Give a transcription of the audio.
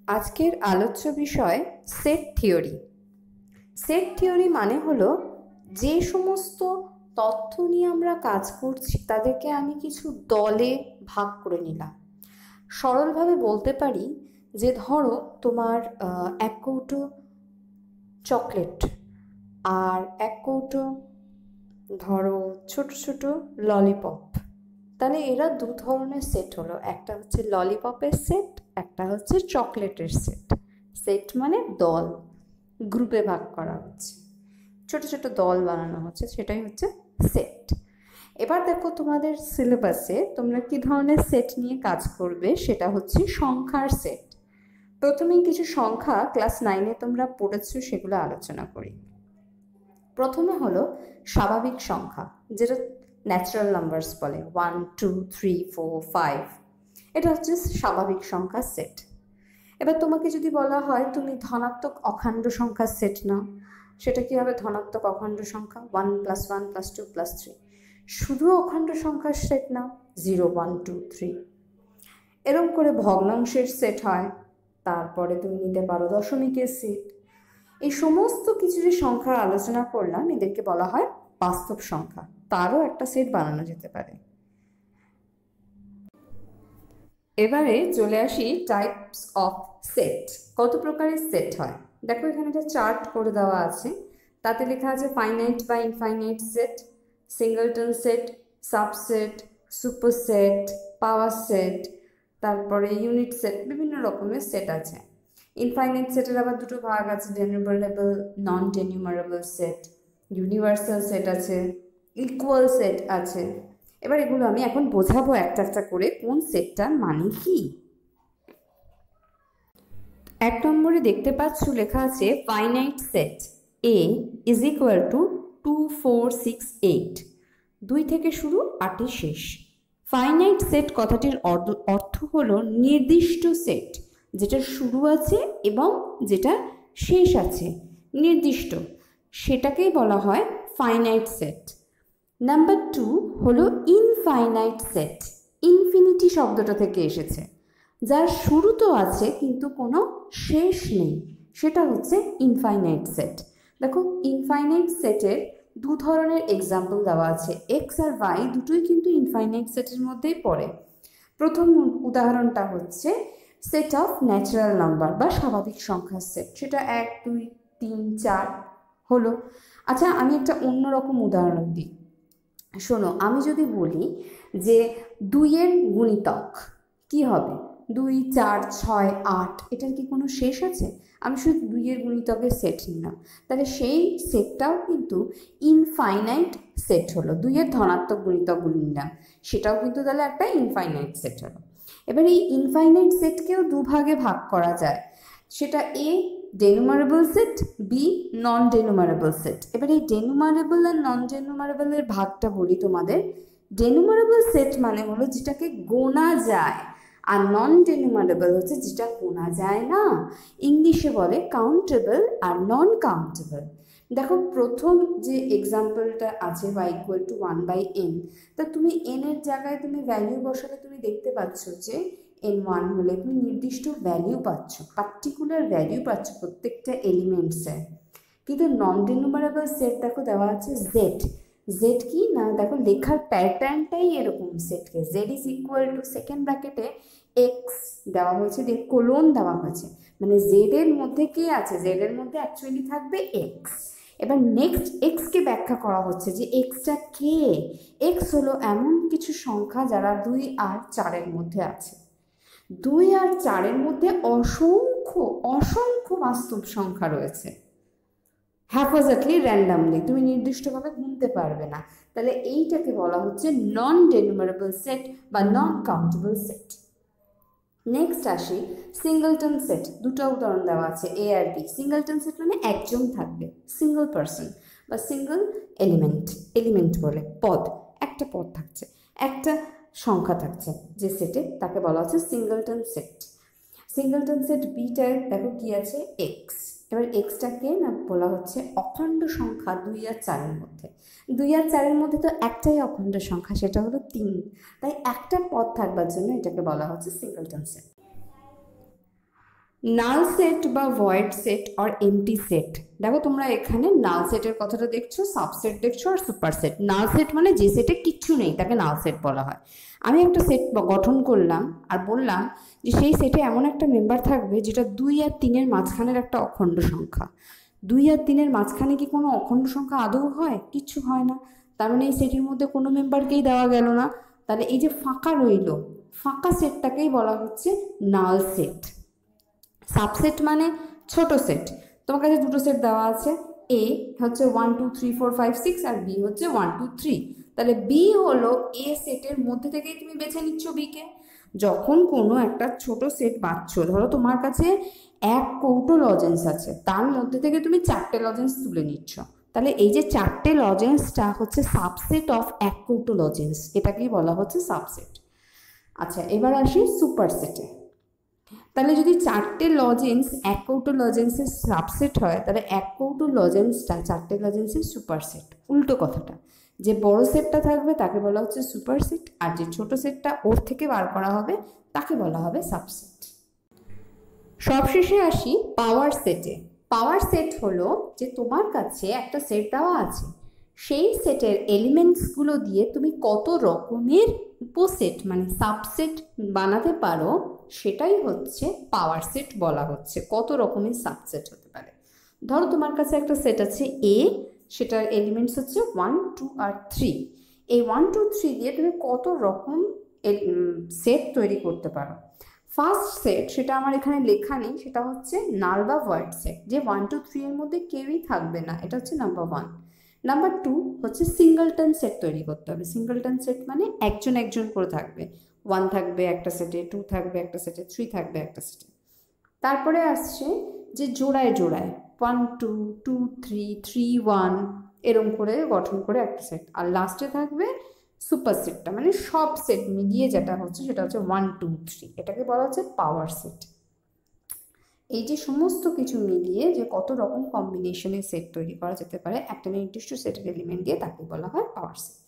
আজকের আলোচ্য বিষয় সেট থিওরি। সেট থিওরি মানে হলো যে সমস্ত তথ্য নিয়ে আমরা কাজ করছি তাদেরকে আমি কিছু দলে ভাগ করে নিলাম। সরলভাবে বলতে পারি যে ধরো তোমার এক কৌটো চকলেট আর এক কৌটো ধরো ছোট ছোট ললিপপ, তাহলে এরা দু ধরনের সেট হলো, একটা হচ্ছে ললিপপের সেট, একটা হচ্ছে চকলেটের সেট। সেট মানে দল, গ্রুপে ভাগ করা হচ্ছে, ছোট ছোট দল বানানো হচ্ছে, সেটাই হচ্ছে সেট। এবার দেখো তোমাদের সিলেবাসে তোমরা কি ধরনের সেট নিয়ে কাজ করবে, সেটা হচ্ছে সংখ্যার সেট। প্রথমেই কিছু সংখ্যা ক্লাস 9-এ তোমরা পড়েছো, সেগুলো আলোচনা করি। প্রথমে হলো স্বাভাবিক সংখ্যা, যেটা ন্যাচারাল নাম্বারস বলে, 1 2 3 4 5, এটা হচ্ছে স্বাভাবিক সংখ্যার সেট। এবার তোমাকে যদি বলা হয় তুমি ধনাত্মক অখণ্ড সংখ্যার সেট নাও, সেটা কি হবে? ধনাত্মক অখণ্ড সংখ্যা 1 + 1 + 2 + 3। শুধু অখণ্ড সংখ্যার সেট নাও, 0 1 2 3। এরকম করে ভগ্নাংশের সেট হয়, তারপরে তুমি নিতে পারো দশমিকের সেট। এই সমস্ত কিছু যে সংখ্যা আলোচনা করলাম এদেরকে বলা হয় বাস্তব সংখ্যা, তারও একটা সেট বানানো যেতে পারে। এবারে চলে আসি টাইপস অফ সেট। কত প্রকারের সেট হয় দেখো, এখানে একটা চার্ট করে দেওয়া আছে, তাতে লেখা আছে ফাইনাইট বা infinite set, singleton set, subset, superset, power set, তারপরে ইউনিট সেট, বিভিন্ন রকমের সেট আছে। ইনফাইনাইট সেটের আবার দুটো ভাগ আছে, ডেনুমারেবল, নন ডেনুমারেবল সেট, ইউনিভার্সাল সেট আছে, ইকুয়াল সেট আছে। এবার এগুলো আমি এখন বোঝাবো একটা একটা করে কোন সেটটার মানে কি। 1 নম্বরে দেখতে পাচ্ছ লেখা আছে ফাইনাইট সেট A = 2 4 6 8, 2 থেকে শুরু 8 শেষ। ফাইনাইট সেট কথাটির অর্থ হলো নির্দিষ্ট সেট, যেটা শুরু আছে এবং যেটা শেষ আছে, নির্দিষ্ট, সেটাকেই বলা হয় ফাইনাইট সেট। নাম্বার 2 হলো ইনফাইনাইট সেট, ইনফিনিটি শব্দটা থেকে এসেছে, যার শুরু তো আছে কিন্তু কোনো শেষ নেই, সেটা হচ্ছে ইনফাইনাইট সেট। দেখো ইনফাইনাইট সেটের দু ধরনের এক্সাম্পল দেওয়া আছে, এক্স আর ওয়াই দুটোই কিন্তু ইনফাইনাইট সেটের মধ্যেই পড়ে। প্রথম উদাহরণটা হচ্ছে সেট অফ ন্যাচারাল নাম্বার বা স্বাভাবিক সংখ্যার সেট, সেটা 1 2 3 4 হলো। আচ্ছা আমি একটা অন্যরকম উদাহরণ দিই, শোনো, আমি যদি বলি যে 2-এর গুণিতক কি হবে, 2 4 6 8, এটার কি কোনো শেষ আছে? আমি শুধু 2-এর গুণিতকের সেট নিলাম, তাহলে সেই সেটটাও কিন্তু ইনফাইনাইট সেট হলো। 2-এর ধনাত্মক গুণিতকগুলো নিলাম, সেটাও কিন্তু তাহলে একটা ইনফাইনাইট সেট হলো। এবার এই ইনফাইনাইট সেটকেও দুভাগে ভাগ করা যায়, সেটা এ ডেনুমারেবল সেট, বি নন ডেনুমারেবল সেট। এবার এই ডেনুমারেবল আর নন ডেনুমারেবলের ভাগটা বলি তোমাদের। ডেনুমারেবল সেট মানে হলো যেটাকে গোনা যায়, আর নন ডেনুমারেবল হচ্ছে যেটা গোনা যায় না, ইংলিশে বলে কাউন্টেবল আর নন কাউন্টেবল। দেখো প্রথম যে এক্সাম্পলটা আছে y = 1/n, তা তুমি n এর জায়গায় তুমি ভ্যালু বসালে তুমি দেখতে পাচ্ছ যে n1 হলে তুমি নির্দিষ্ট ভ্যালু পাচ্ছ, পার্টিকুলার ভ্যালু পাচ্ছ প্রত্যেকটা এলিমেন্টসে। কিন্তু নন ডেনুমারেবল সেট দেখো দেওয়া আছে জেড। জেড কি না, দেখো লেখার প্যাটার্নটাই এরকম, সেটকে জেড = সেকেন্ড ব্র্যাকেটে এক্স দেওয়া হয়েছে, দিয়ে কোলন দেওয়া হয়েছে, মানে জেড এর মধ্যে কি আছে, জেড এর মধ্যে অ্যাকচুয়ালি থাকবে এক্স। এবার নেক্সট এক্সকে ব্যাখ্যা করা হচ্ছে যে এক্সটা কে। এক্স হলো এমন কিছু সংখ্যা যারা 2 আর 4-এর মধ্যে আছে। 2 আর 4-এর মধ্যে অসংখ্য অসংখ্য বাস্তব সংখ্যা রয়েছে, হ্যাফাজেটলি র্যান্ডামলি, তুমি নির্দিষ্টভাবে গুনতে পারবে না, তাহলে এইটাকে বলা হচ্ছে নন ডেনুমারেবল সেট বা নন কাউন্টেবল সেট। নেক্সট আসি সিঙ্গলটন সেট। দুটো উদাহরণ দেওয়া আছে এ আর বি। সিঙ্গলটন সেট মানে একজন থাকবে, সিঙ্গল পার্সন বা সিঙ্গল এলিমেন্ট বলে পদ, একটা পদ থাকছে, একটা সংখ্যা থাকছে যে সেটে, তাকে বলা হচ্ছে সিঙ্গলটন সেট। সিঙ্গলটন সেট বিটায় দেখো কি আছে, এক্স। এবার এক্সটাকে না বলা হচ্ছে অখণ্ড সংখ্যা 2 আর 4-এর মধ্যে। 2 আর 4-এর মধ্যে তো একটাই অখণ্ড সংখ্যা, সেটা হলো 3, তাই একটা পদ থাকবার জন্য এটাকে বলা হচ্ছে সিঙ্গলটন সেট। নাল সেট বা ভয়েড সেট আর এমটি সেট। দেখো তোমরা এখানে নাল সেটের কথাটা দেখছো, সাবসেট দেখছো আর সুপারসেট। নাল সেট মানে যে সেটে কিচ্ছু নেই তাকে নাল সেট বলা হয়। আমি একটা সেট গঠন করলাম আর বললাম যে সেই সেটে এমন একটা মেম্বার থাকবে যেটা 2 আর 3-এর মাঝখানের একটা অখণ্ড সংখ্যা। 2 আর 3-এর মাঝখানে কি কোনো অখণ্ড সংখ্যা আদৌ হয়? কিচ্ছু হয় না। তার মানে এই সেটের মধ্যে কোনো মেম্বারকেই দেওয়া গেল না। তাহলে এই যে ফাঁকা রইল, ফাঁকা সেটটাকেই বলা হচ্ছে নাল সেট। সাবসেট মানে ছোট সেট। তোমার কাছে দুটো সেট দেওয়া আছে, এ হচ্ছে 1 2 3 4 5 6 আর বি হচ্ছে 1 2 3। তাহলে বি হলো এ সেটের মধ্যে থেকেই তুমি বেছে নিচ্ছ বিকে। যখন কোনো একটা ছোট সেট পাচ্ছ, ধরো তোমার কাছে 1 কৌটো লজেন্স আছে, তার মধ্যে থেকে তুমি 4টে লজেন্স তুলে নিচ্ছ, তাহলে এই যে 4টে লজেন্সটা হচ্ছে সাবসেট অফ 1 কৌটো লজেন্স, এটাকেই বলা হচ্ছে সাবসেট। আচ্ছা, এবার আসি সুপার সেটে। তাহলে যদি 4টে লজেন্স 1 কৌটো লজেন্সের সাবসেট হয়, তাহলে 1 কৌটো লজেন্সটা 4টে লজেন্সের সুপারসেট। উল্টো কথাটা, যে বড় সেটটা থাকবে তাকে বলা হচ্ছে সুপারসেট, আর যে ছোট সেটটা ওর থেকে বার করা হবে তাকে বলা হবে সাবসেট। সবশেষে আসি পাওয়ার সেটে। পাওয়ার সেট হলো যে তোমার কাছে একটা সেট দেওয়া আছে, সেই সেটের এলিমেন্টসগুলো দিয়ে তুমি কত রকমের উপসেট মানে সাবসেট বানাতে পারো, সেটাই হচ্ছে পাওয়ার সেট বলা হচ্ছে। কত রকমের সাবসেট হতে পারে। ধরো তোমার কাছে একটা সেট আছে এ, সেটার এলিমেন্টস হচ্ছে 1 2 আর 3। এই 1 2 3 দিয়ে তুমি কত রকম সেট তৈরি করতে পারো। ফার্স্ট সেট, সেটা আমার এখানে লেখা নেই, সেটা হচ্ছে নাল বা ভয়েড সেট, যে 1 2 3 এর মধ্যে কেউই থাকবে না, এটা হচ্ছে নাম্বার 1। নাম্বার 2 হচ্ছে সিঙ্গলটন সেট তৈরি করতে হবে। সিঙ্গলটন সেট মানে একজন একজন করে থাকবে, 1 থাকবে একটা সেটে, 2 থাকবে একটা সেটে, 3 থাকবে একটা সেটে। তারপরে আসছে যে জোড়ায় জোড়ায় 1 2 2 3 3 1 এরকম করে গঠন করে একটা সেট। আর লাস্টে থাকবে সুপার সেটটা, মানে সব সেট মিলিয়ে যেটা হচ্ছে সেটা হচ্ছে 1 2 3, এটাকে বলা হচ্ছে পাওয়ার সেট। এই যে সমস্ত কিছু মিলিয়ে যে কত রকম কম্বিনেশনের সেট তৈরি করা যেতে পারে একটা নির্দিষ্ট সেটের এলিমেন্ট দিয়ে, তাকে বলা হয় পাওয়ার সেট।